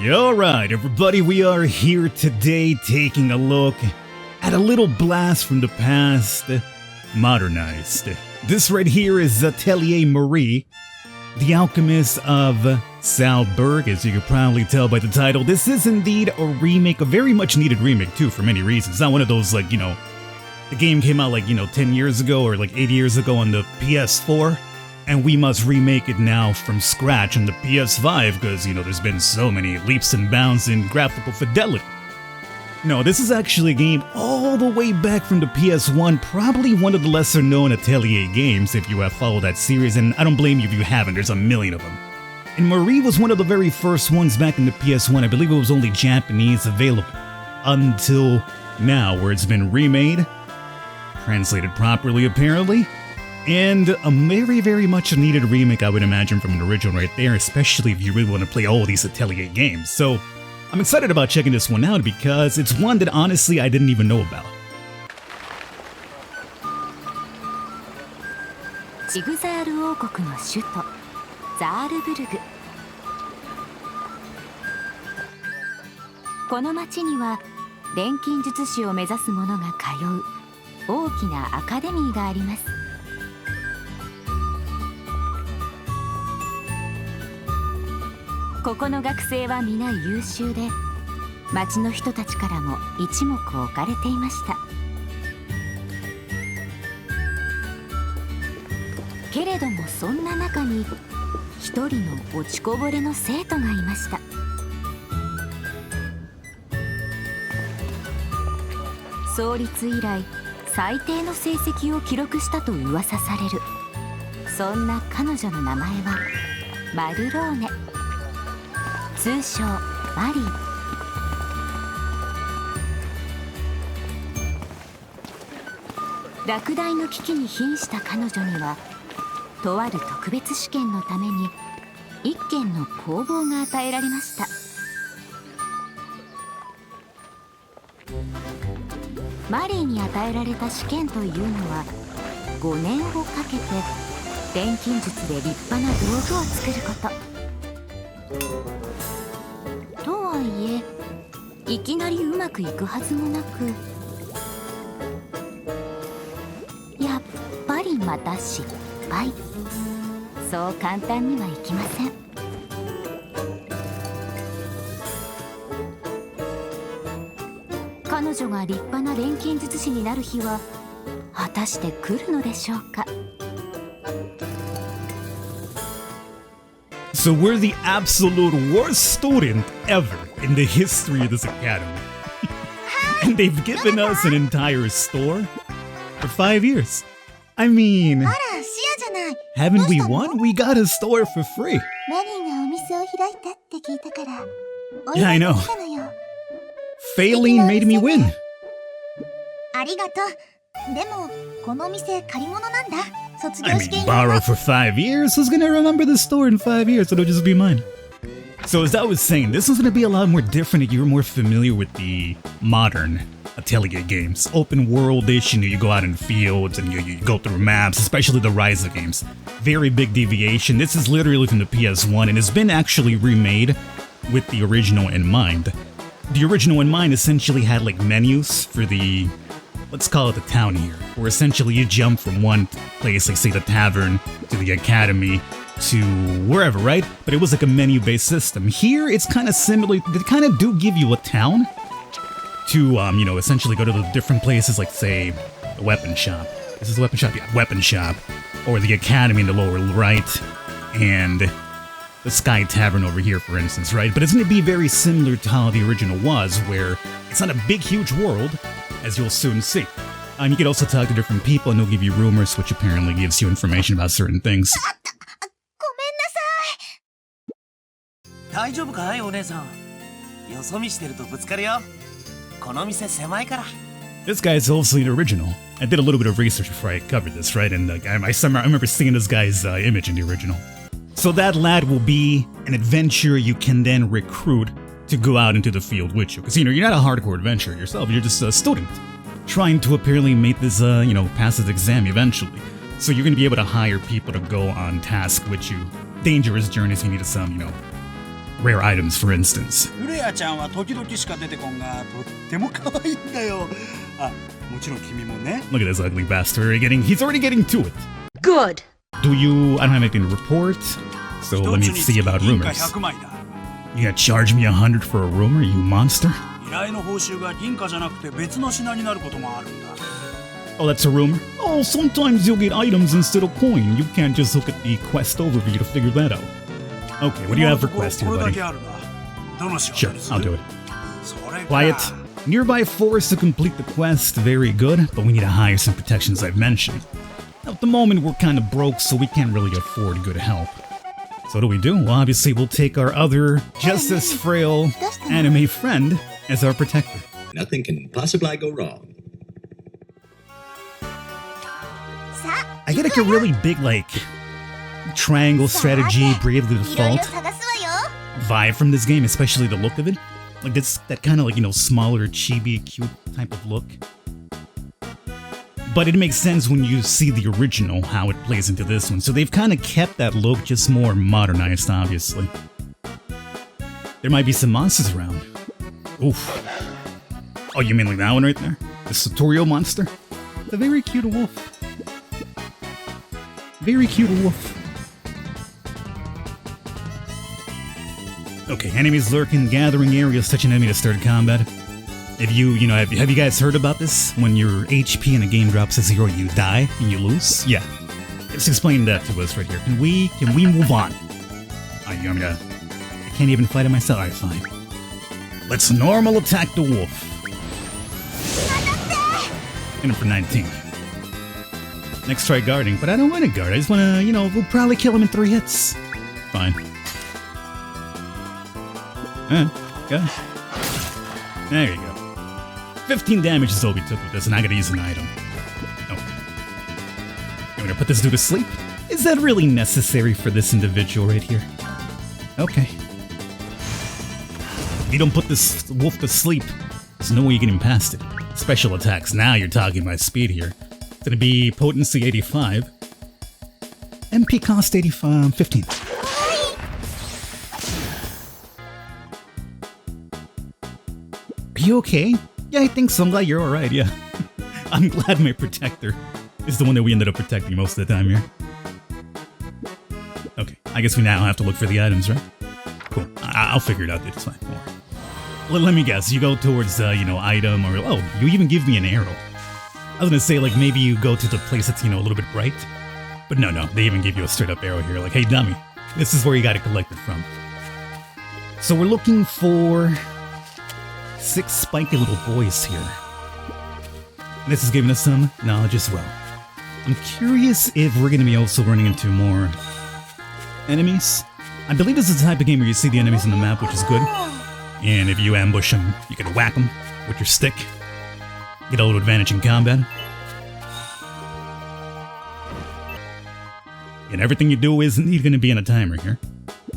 Alright everybody, we are here today taking a look at a little blast from the past, modernized. This right here is Atelier Marie, the Alchemist of Salburg, as you can probably tell by the title. This is indeed a remake, a very much needed remake too for many reasons. It's not one of those like, the game came out like, 10 years ago or like 8 years ago on the PS4. And we must remake it now from scratch on the PS5 because, there's been so many leaps and bounds in graphical fidelity. No, this is actually a game all the way back from the PS1, probably one of the lesser known Atelier games if you have followed that series, and I don't blame you if you haven't, there's a million of them. And Marie was one of the very first ones back in the PS1, I believe it was only Japanese available, until now where it's been remade, translated properly apparently, and a very, very much needed remake, I would imagine, from an original right there, especially if you really want to play all these Atelier games. So, I'm excited about checking this one out because it's one that honestly I didn't even know about. チグザール王国の首都ザールブルグ。この町には錬金術師を目指す者が通う大きなアカデミーがあります。ここの学生は皆優秀で、町の人たちからも一目置かれていました。けれどもそんな中に一人の落ちこぼれの生徒がいました。創立以来最低の成績を記録したと噂される。そんな彼女の名前はマルローネ、通称マリー。落第の危機に瀕した彼女にはとある特別試験のために一件の工房が与えられました。マリーに与えられた試験というのは5年をかけて錬金術で立派な道具を作ること。とはいえいきなりうまくいくはずもなく、やっぱりまた失敗。そう簡単にはいきません。彼女が立派な錬金術師になる日は果たして来るのでしょうか。So we're the absolute worst student ever in the history of this academy. And they've given us an entire store for 5 years. I mean, haven't we won? We got a store for free. Yeah, I know. Failing made me win. ありがとう。でもこの店借り物なんだ。卒 I 業試 mean, 験 borrow for 5 years? Who's gonna remember the store in 5 years? It'll just be mine. So as I was saying, this is gonna be a lot more different if you're more familiar with the modern Atelier games. Open world-ish, you go out in fields and you go through maps, especially the Ryza games. Very big deviation. This is literally from the PS1 and it's been actually remade with the original in mind. The original in mind essentially had like menus for the, let's call it the town here, where essentially you jump from one place, like say the tavern, to the academy, to wherever, right? But it was like a menu-based system. Here, it's kind of similar. They kind of do give you a town to, essentially go to the different places, like say, the weapon shop. This is the weapon shop? Yeah, weapon shop. Or the academy in the lower right, and the Sky Tavern over here, for instance, right? But it's going to be very similar to how the original was, where it's not a big, huge world, as you'll soon see. You can also talk to different people and they'll give you rumors, which apparently gives you information about certain things. ごめんなさい。大丈夫かいお姉さん。よそ見してるとぶつかるよ。この店狭いから。 This guy is also an original. I did a little bit of research before I covered this, right? And I remember seeing this guy's image in the original. So that lad will be an adventurer you can then recruit to go out into the field with you. Because, you're not a hardcore adventurer yourself, you're just a student trying to apparently make this, pass this exam eventually. So you're going to be able to hire people to go on task with you. Dangerous journeys, you need some, rare items, for instance. ウレアちゃんは時々しか出てこんが、とっても可愛いんだよ。あ、もちろん君もね。 Look at this ugly bastard. He's already getting to it. Good. I don't have anything to report, so let me see about rumors. 100枚だ。 You gonna charge me 100 for a rumor, you monster? 依頼の報酬が銀貨じゃなくて別の品になることもあるんだ。 Oh, that's a rumor? Oh, sometimes you'll get items instead of coin. You can't just look at the quest overview to figure that out. Okay, what do you have for quest here, buddy? Sure, I'll do it. Quiet. Nearby forest to complete the quest, very good, but we need to hire some protections I've mentioned. Now, at the moment, we're kind of broke, so we can't really afford good help. So what do we do? Well, obviously, we'll take our other, just as frail, anime friend as our protector. Nothing can possibly go wrong. I get like a really big, like, triangle strategy, bravely default vibe from this game, especially the look of it. Like, that kind of, like, you know, smaller, chibi, cute type of look. But it makes sense when you see the original, how it plays into this one. So they've kind of kept that look, just more modernized, obviously. There might be some monsters around. Oof. Oh, you mean like that one right there? The Satorio monster? The very cute wolf. Very cute wolf. Okay, enemies lurking, gathering areas, touch an enemy to start combat. If you know, have you guys heard about this? When your HP in a game drops to 0, you die and you lose? Yeah. Just explain that to us right here. Can we move on? I can't even fight it myself. Alright, fine. Let's normal attack the wolf. In for 19. Next try guarding, but I don't want to guard. I just want to, you know, we'll probably kill him in 3 hits. Fine. Okay. There you go. 15 damage is all we took with this, and I gotta use an item. Okay. I'm gonna put this dude to sleep. Is that really necessary for this individual right here? Okay. If you don't put this wolf to sleep, there's no way you're getting past it. Special attacks. Now you're talking about speed here. It's gonna be potency 85. MP cost 15. Are you okay? Yeah, I think so. I'm glad you're alright, yeah. I'm glad my protector is the one that we ended up protecting most of the time here. Okay, I guess we now have to look for the items, right? Cool. I'll figure it out, dude. It's fine. Don't worry. Let me guess. You go towards, item, or... Oh, you even give me an arrow. I was gonna say, like, maybe you go to the place that's, a little bit bright. But no, they even give you a straight-up arrow here. Like, hey, dummy, this is where you gotta collect it from. So we're looking for 6 spiky little boys here. This is giving us some knowledge as well. I'm curious if we're gonna be also running into more enemies. I believe this is the type of game where you see the enemies on the map, which is good. And if you ambush them, you can whack them with your stick. Get a little advantage in combat. And everything you do isn't even gonna be in a timer here.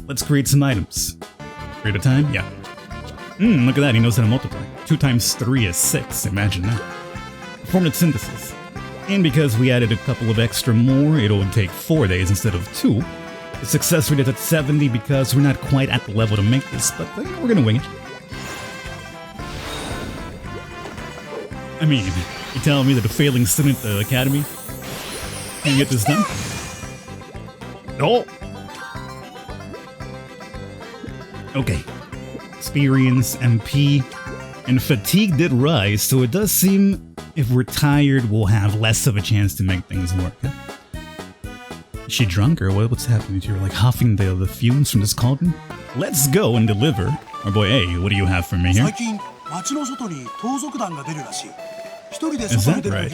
Let's create some items. Create a time? Yeah. Look at that, he knows how to multiply. 2 times 3 is 6, imagine that. Performance synthesis. And because we added a couple of extra more, it'll take 4 days instead of 2. The success rate is at 70 because we're not quite at the level to make this, but we're gonna wing it. I mean, you telling me that a failing student at the academy can get this done? No! Okay. Experience, MP, and fatigue did rise, so it does seem if we're tired, we'll have less of a chance to make things work. Huh? Is she drunk, or what's happening to her? Like huffing the fumes from this cauldron? Let's go and deliver. Our boy, hey, what do you have for me here? Is that right?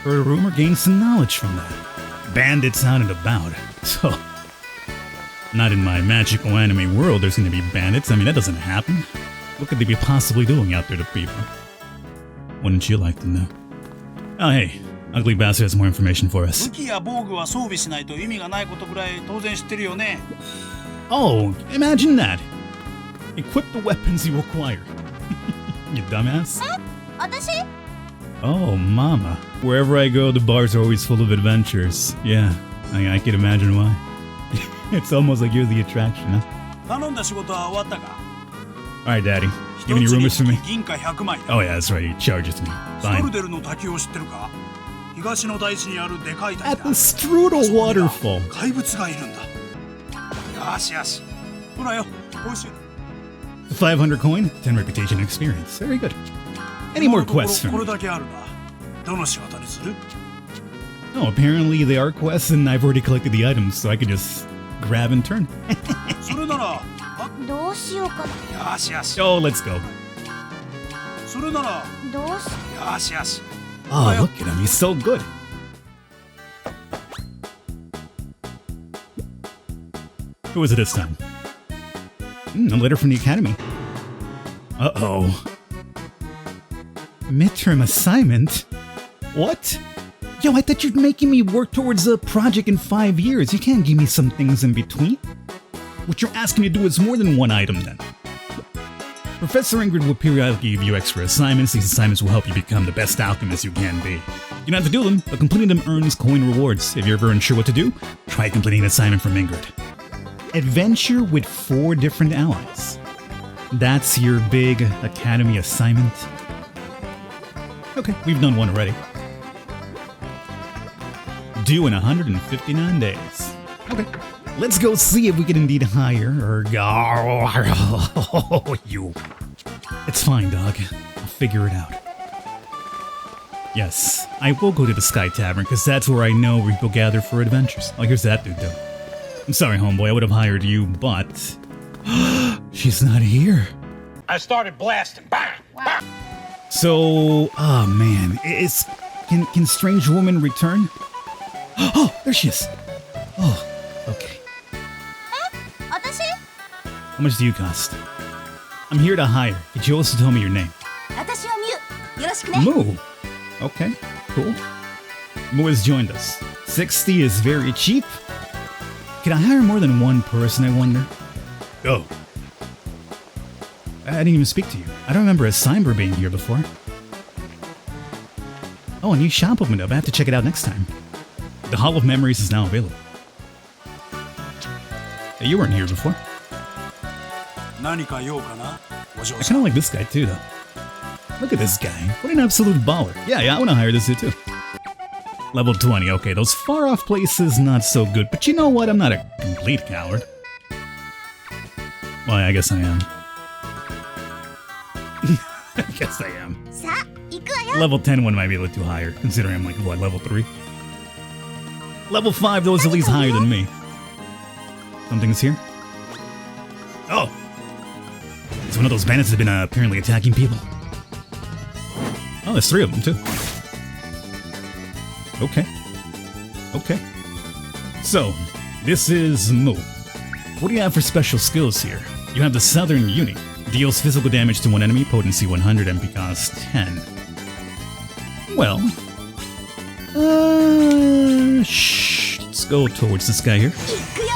Heard a rumor, gained some knowledge from that. Bandits out and about. So, not in my magical anime world there's gonna be bandits. I mean, that doesn't happen. What could they be possibly doing out there to people? Wouldn't you like to know? Oh, hey. Ugly Bastard has more information for us. Oh, imagine that. Equip the weapons you acquire. You dumbass. Oh, mama. Wherever I go, the bars are always full of adventures. Yeah, I can imagine why. It's almost like you're the attraction, huh? 頼んだ仕事は終わったか？ Alright, Daddy. You have any rumors for me? 銀貨100枚。 Oh, yeah, that's right. He charges me. ストル Fine. デルの滝を知ってるか？東の大地にあるでかい滝 At だ。 the Strudel Waterfall. 怪物がいるんだ。よしよし。ほらよ、報酬。 500 coin, 10 reputation and experience. Very good. Any more quests for これ me? だけあるな。どの仕事にする？ Oh, apparently they are quests and I've already collected the items, so I could just grab and turn. それなら、どうしようかよしよし。 Oh, let's go. それなら、どうしよしよし。 Oh, look at him. He's so good. Who is it this time? A letter from the Academy. Uh-oh. Midterm assignment? What? Yo, I thought you're making me work towards a project in 5 years. You can't give me some things in between. What you're asking me to do is more than one item then. Professor Ingrid will periodically give you extra assignments. These assignments will help you become the best alchemist you can be. You don't have to do them, but completing them earns coin rewards. If you're ever unsure what to do, try completing an assignment from Ingrid. Adventure with 4 different allies. That's your big academy assignment. Okay, we've done one already. Due in 159 days. Okay, let's go see if we can indeed hire or you. It's fine, dog. I'll figure it out. Yes, I will go to the Sky Tavern because that's where I know people gather for adventures. Oh, here's that dude though. I'm sorry, homeboy. I would have hired you, but she's not here. I started blasting. Bang! Bang! So, oh man, can Strange Woman return? Oh, there she is. Oh, okay. 私 How much do you cost? I'm here to hire. Could you also tell me your name? 私はミュよろしくね Moo. Okay, cool. Moo has joined us. 60 is very cheap. Can I hire more than one person, I wonder? Oh. I didn't even speak to you. I don't remember a Salburg being here before. Oh, a new shop opened up. I have to check it out next time. The Hall of Memories is now available. Hey, you weren't here before. 何か用かな？お嬢 I さん。 kind of like this guy too, though. Look at this guy. What an absolute baller. Yeah, I want to hire this dude too. Level 20. Okay, those far-off places, not so good. But you know what? I'm not a complete coward. Well, I guess I am. I guess I am. さあ行くわよ Level 10 one might be a little too higher, considering I'm like, what, level 3? Level 5, though, is at least higher than me. Something's here? Oh! It's one of those bandits that have been apparently attacking people. Oh, there's 3 of them, too. Okay. Okay. So, this is Moo. What do you have for special skills here? You have the Southern Uni. Deals physical damage to one enemy, potency 100, MP cost 10. Well, shh. Let's go towards this guy here. 行くよ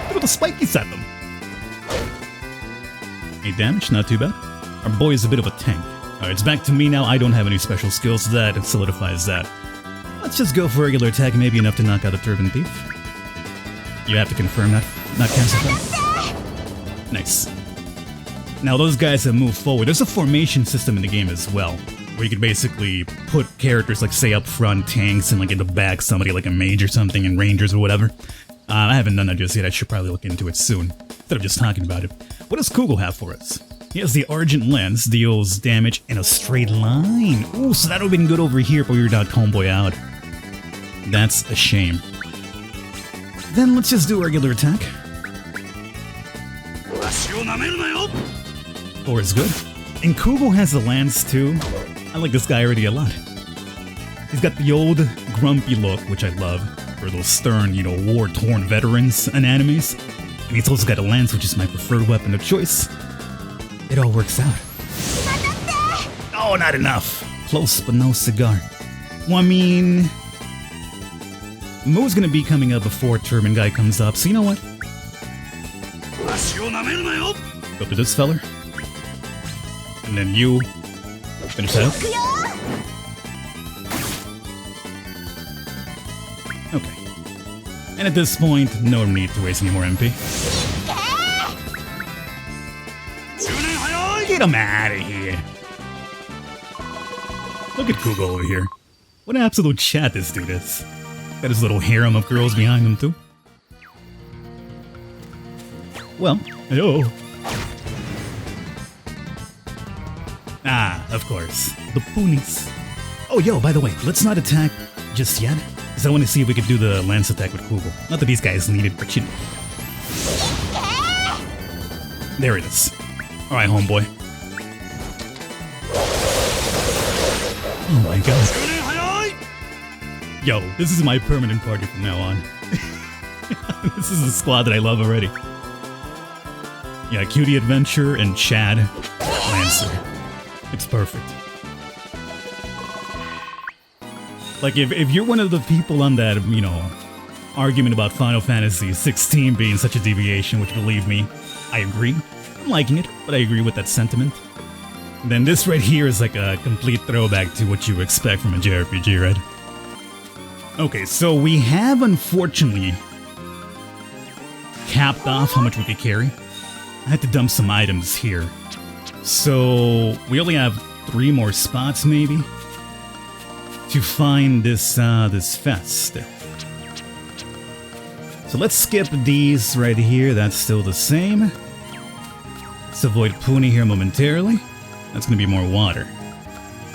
Look at the spikies at them. 8 damage, not too bad. Our boy is a bit of a tank. Alright, it's back to me now. I don't have any special skills. That solidifies that. Let's just go for regular attack, maybe enough to knock out the Turban Thief. You have to confirm that. Not cancel that. Nice. Now those guys have moved forward. There's a formation system in the game as well, where you could basically put characters like say up front, tanks, and like in the back somebody like a mage or something, and rangers or whatever. I haven't done that just yet. I should probably look into it soon, instead of just talking about it. What does Kugel have for us? He has the Argent Lens, deals damage in a straight line. Ooh, so that would have been good over here if we were knocked Homeboy out. That's a shame. Then let's just do a regular attack. 足を舐めるなよ。 Or is good. And Kugel has the lance too. I like this guy already a lot. He's got the old grumpy look, which I love, for those stern, you know, war-torn veterans and enemies. And he's also got a lance, which is my preferred weapon of choice. It all works out. Oh, not enough. Close, but no cigar. Well, I mean, Moo's gonna be coming up before Turban Guy comes up, so you know what? 足を舐めるなよ。 Go to this feller. And then you finish that up. 行くよ Okay. And at this point, no need to waste any more MP. Get him out of here. Look at Google over here. What an absolute chat this dude is. Got his little harem of girls behind him too. Well, hello. Ah, of course. The ponies. Oh, yo, by the way, let's not attack just yet, because I want to see if we could do the lance attack with Google. Not that these guys need it, but you know. There it is. Alright, homeboy. Oh my god. Yo, this is my permanent party from now on. This is a squad that I love already. Yeah, Cutie Adventure and Chad Lancer. It's perfect. Like, if you're one of the people on that, you know, argument about Final Fantasy 16 being such a deviation, which, believe me, I agree. I'm liking it, but I agree with that sentiment. Then this right here is like a complete throwback to what you expect from a JRPG, right? Okay, so we have, unfortunately, capped off how much we could carry. I had to dump some items here. So we only have 3 more spots, maybe, to find this this fest. So let's skip these right here. That's still the same. Let's avoid Puni here momentarily. That's gonna be more water.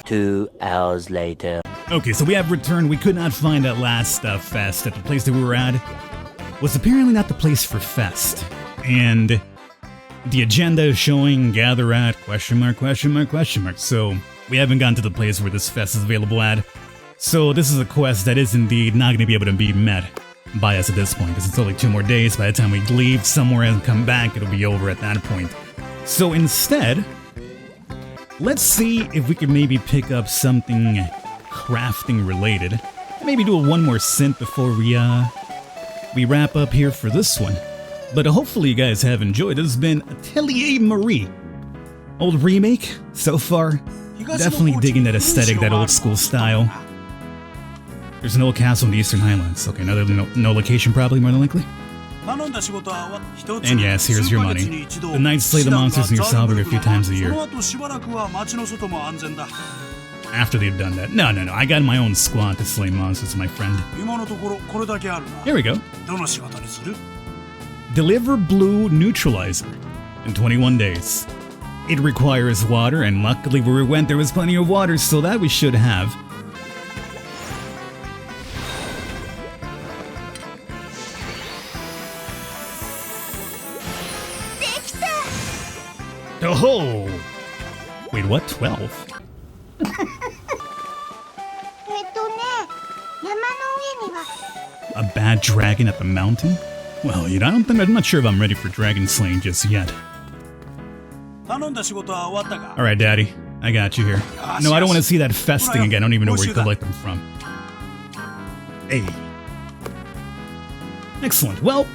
2 hours later. Okay, so we have returned. We could not find that last fest at the place that we were at. Was apparently not the place for fest. And the agenda is showing gather at question mark, question mark, question mark. So we haven't gotten to the place where this fest is available at. So this is a quest that is indeed not going to be able to be met by us at this point, because it's only 2 more days. By the time we leave somewhere and come back, it'll be over at that point. So instead, let's see if we can maybe pick up something crafting related. Maybe do one more synth before we wrap up here for this one. But hopefully you guys have enjoyed. This has been Atelier Marie. Old remake so far. Definitely digging that aesthetic, that old school style. There's an old castle in the Eastern Highlands. Okay, no location probably, more than likely. And yes, here's your money. The knights slay the monsters in your Salburg a few times a year. After they've done that. No, I got my own squad to slay monsters, my friend. Here we go. Deliver blue neutralizer in 21 days. It requires water, and luckily where we went there was plenty of water, so that we should have. Oh! Wait, what? 12? A bad dragon at the mountain? Well, you know, I'm not sure if I'm ready for dragon slaying just yet. Alright, Daddy. I got you here. No, I don't want to see that festing again. I don't even know where you collect them from. Hey. Excellent. Well,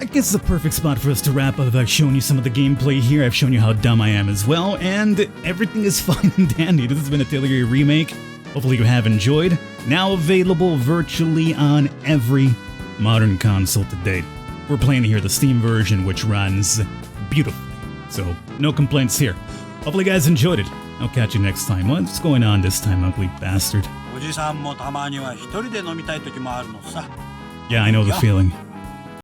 I guess it's a perfect spot for us to wrap up. I've shown you some of the gameplay here. I've shown you how dumb I am as well. And everything is fine and dandy. This has been Atelier Remake. Hopefully you have enjoyed. Now available virtually on every modern console to date. We're playing here the Steam version, which runs beautifully. So, no complaints here. Hopefully you guys enjoyed it. I'll catch you next time. What's going on this time, ugly bastard? Yeah, I know the feeling.